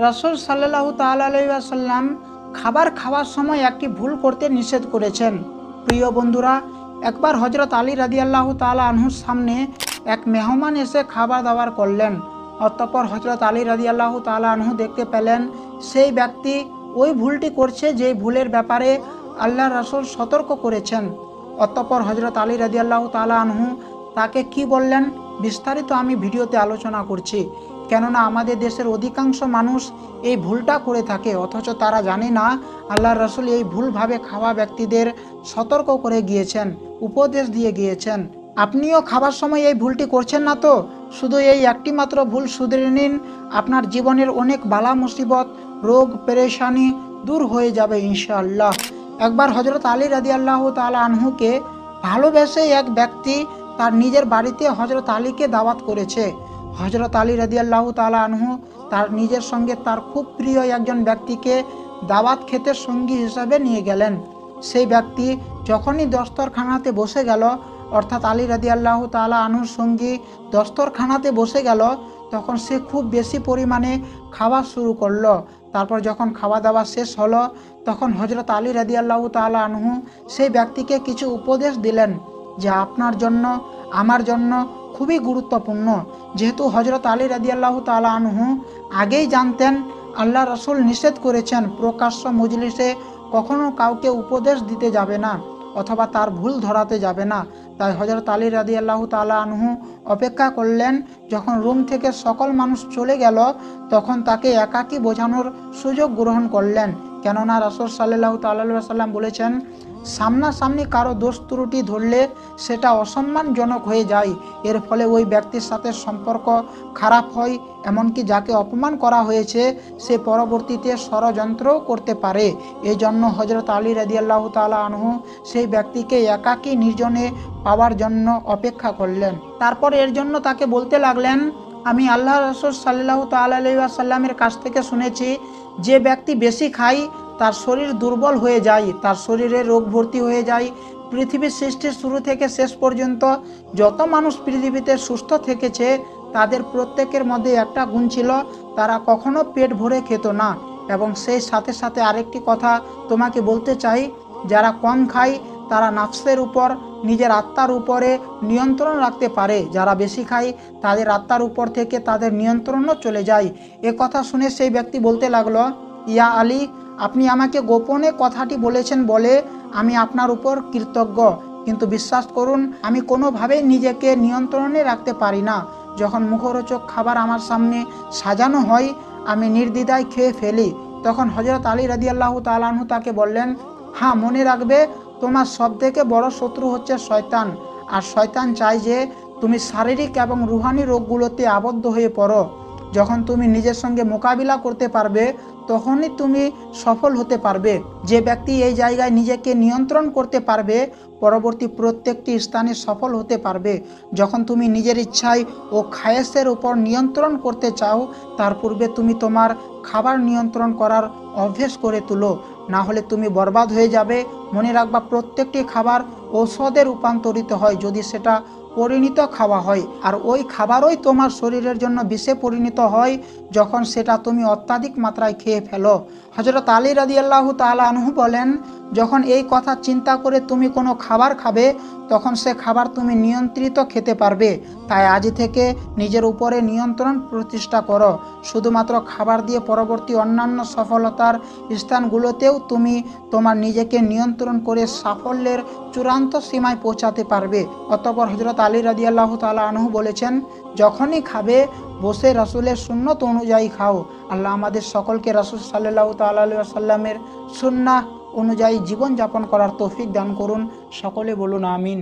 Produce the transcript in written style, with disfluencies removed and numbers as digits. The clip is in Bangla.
রাসূল সাল্লাল্লাহু তাআলা আলাইহি ওয়াসাল্লাম খাবার খাওয়ার সময় একটি ভুল করতে নিষেধ করেছেন। প্রিয় বন্ধুরা, একবার হযরত আলী রাদিয়াল্লাহু তাআলা আনহুর সামনে এক মেহমান এসে খাবার দাবার করলেন। অতঃপর হযরত আলী রাদিয়াল্লাহু তাআলা আনহু দেখতে পেলেন সেই ব্যক্তি ওই ভুলটি করছে যে ভুলের ব্যাপারে আল্লাহর রাসূল সতর্ক করেছেন। অতঃপর হযরত আলী রাদিয়াল্লাহু তাআলা আনহু তাকে কি বললেন বিস্তারিত আমি ভিডিওতে আলোচনা করছি। কেননা আমাদের দেশের অধিকাংশ মানুষ এই ভুলটা করে থাকে, অথচ তারা জানে না আল্লাহর রাসূল এই ভুলভাবে খাওয়া ব্যক্তিদের সতর্ক করে গিয়েছেন, উপদেশ দিয়ে গিয়েছেন। আপনিও খাবার সময় এই ভুলটি করছেন না তো? শুধু এই একটি মাত্র ভুল শুধরে নিন, আপনার জীবনের অনেক বালা মুসিবত, রোগ পেরেশানি দূর হয়ে যাবে ইনশাআল্লাহ। একবার হযরত আলী রাদিয়াল্লাহু তাআলা আনহুকে ভালোবেসে এক ব্যক্তি তার নিজের বাড়িতে হযরত আলীকে দাওয়াত করেছে। হযরত আলী রাদিয়াল্লাহু তাআলা আনহু তার নিজের সঙ্গে তার খুব প্রিয় একজন ব্যক্তিকে দাওয়াত খেতে সঙ্গী হিসাবে নিয়ে গেলেন। সেই ব্যক্তি যখনই দস্তরখানাতে বসে গেল, অর্থাৎ আলী রাদিয়াল্লাহু তাআলা আনহুর সঙ্গী দস্তরখানাতে বসে গেল, তখন সে খুব বেশি পরিমাণে খাওয়া শুরু করলো। তারপর যখন খাওয়া দাওয়া শেষ হলো, তখন হযরত আলী রাদিয়াল্লাহু তাআলা আনহু সেই ব্যক্তিকে কিছু উপদেশ দিলেন যে আপনার জন্য আমার জন্য খুবই গুরুত্বপূর্ণ। যেহেতু হযরত আলী রাদিয়াল্লাহু তাআলা আনহু আগেই জানতেন আল্লাহ রাসূল নিষেধ করেছেন প্রকাশ্য মজলিসে কখনো কাউকে উপদেশ দিতে যাবে না অথবা তার ভুল ধরাতে যাবে না। তাই হযরত আলী রাদিয়াল্লাহু তাআলা আনহু অপেক্ষা করলেন। যখন রুম থেকে সকল মানুষ চলে গেল, তখন তাকে একাকী বোঝানোর সুযোগ গ্রহণ করলেন। কেননা রাসূল সাল্লাল্লাহু তাআলা আলাইহি ওয়াসাল্লাম বলেছেন, সামনাসামনি কারো দোষ ত্রুটি ধরলে সেটা অসম্মানজনক হয়ে যায়। এর ফলে ওই ব্যক্তির সাথে সম্পর্ক খারাপ হয়, এমনকি যাকে অপমান করা হয়েছে সে পরবর্তীতে ষড়যন্ত্রও করতে পারে। এই জন্য হযরত আলী রাদিয়াল্লাহু তাআলা আনহু সেই ব্যক্তিকে একাকী নির্জনে পাওয়ার জন্য অপেক্ষা করলেন। তারপর এর জন্য তাকে বলতে লাগলেন, আমি আল্লাহ রাসূল সাল্লাল্লাহু তাআলা আলাইহি ওয়াসাল্লামের কাছ থেকে শুনেছি যে ব্যক্তি বেশি খায় তার শরীর দুর্বল হয়ে যায়, তার শরীরে রোগ ভর্তি হয়ে যায়। পৃথিবীর সৃষ্টির শুরু থেকে শেষ পর্যন্ত যত মানুষ পৃথিবীতে সুস্থ থেকেছে তাদের প্রত্যেকের মধ্যে একটা গুণ ছিল, তারা কখনো পেট ভরে খেত না। এবং সেই সাথে সাথে আরেকটি কথা তোমাকে বলতে চাই, যারা কম খায় তারা নাফসের উপর, নিজের আত্মার উপরে নিয়ন্ত্রণ রাখতে পারে। যারা বেশি খায় তাদের আত্মার উপর থেকে তাদের নিয়ন্ত্রণও চলে যায়। এ কথা শুনে সেই ব্যক্তি বলতে লাগলো, ইয়া আলী, আপনি আমাকে গোপনে কথাটি বলেছেন বলে আমি আপনার উপর কৃতজ্ঞ, কিন্তু বিশ্বাস করুন আমি কোনোভাবেই নিজেকে নিয়ন্ত্রণে রাখতে পারি না। যখন মুখরোচক খাবার আমার সামনে সাজানো হয় আমি নির্দ্বিধায় খেয়ে ফেলি। তখন হযরত আলী রাদিয়াল্লাহু তাআলা আনহু তাকে বললেন, হ্যাঁ, মনে রাখবে তোমার সবথেকে বড় শত্রু হচ্ছে শয়তান, আর শয়তান চায় যে তুমি শারীরিক এবং রুহানি রোগগুলোতে আবদ্ধ হয়ে পড়ো। যখন তুমি নিজের সঙ্গে মোকাবিলা করতে পারবে তখনই তুমি সফল হতে পারবে। যে ব্যক্তি এই জায়গায় নিজেকে নিয়ন্ত্রণ করতে পারবে পরবর্তী প্রত্যেকটি স্থানে সফল হতে পারবে। যখন তুমি নিজের ইচ্ছায় ও খায়েশের উপর নিয়ন্ত্রণ করতে চাও তার পূর্বে তুমি তোমার খাবার নিয়ন্ত্রণ করার অভ্যেস করে তুলো, না হলে তুমি বরবাদ হয়ে যাবে। মনে রাখবা প্রত্যেকটি খাবার ঔষধে রূপান্তরিত হয় যদি সেটা পরিণত খাওয়া হয়, আর ওই খাবারই তোমার শরীরের জন্য বিষে পরিণত হয় যখন সেটা তুমি অত্যাধিক মাত্রায় খেয়ে ফেলো। হযরত আলী রাদিয়াল্লাহু তাআলা আনহু বলেন, যখন এই কথা চিন্তা করে তুমি কোনো খাবার খাবে তখন সে খাবার তুমি নিয়ন্ত্রিত খেতে পারবে। তাই আজ থেকে নিজের উপরে নিয়ন্ত্রণ প্রতিষ্ঠা করো। শুধুমাত্র খাবার দিয়ে পরবর্তী অন্যান্য সফলতার স্থানগুলোতেও তুমি তোমার নিজেকে নিয়ন্ত্রণ করে সাফল্যের চূড়ান্ত সীমায় পৌঁছাতে পারবে। অতঃপর হযরত আলী রাদিয়াল্লাহু তাআলা আনহু বলেছেন, যখনই খাবে বসে রাসূলের সুন্নত অনুযায়ী খাও। আল্লাহ আমাদের সকলকে রাসূল সাল্লাল্লাহু তাআলা আলাইহি ওয়াসাল্লামের সুন্নাহ অনুযায়ী জীবনযাপন করার তৌফিক দান করুন। সকলে বলুন আমিন।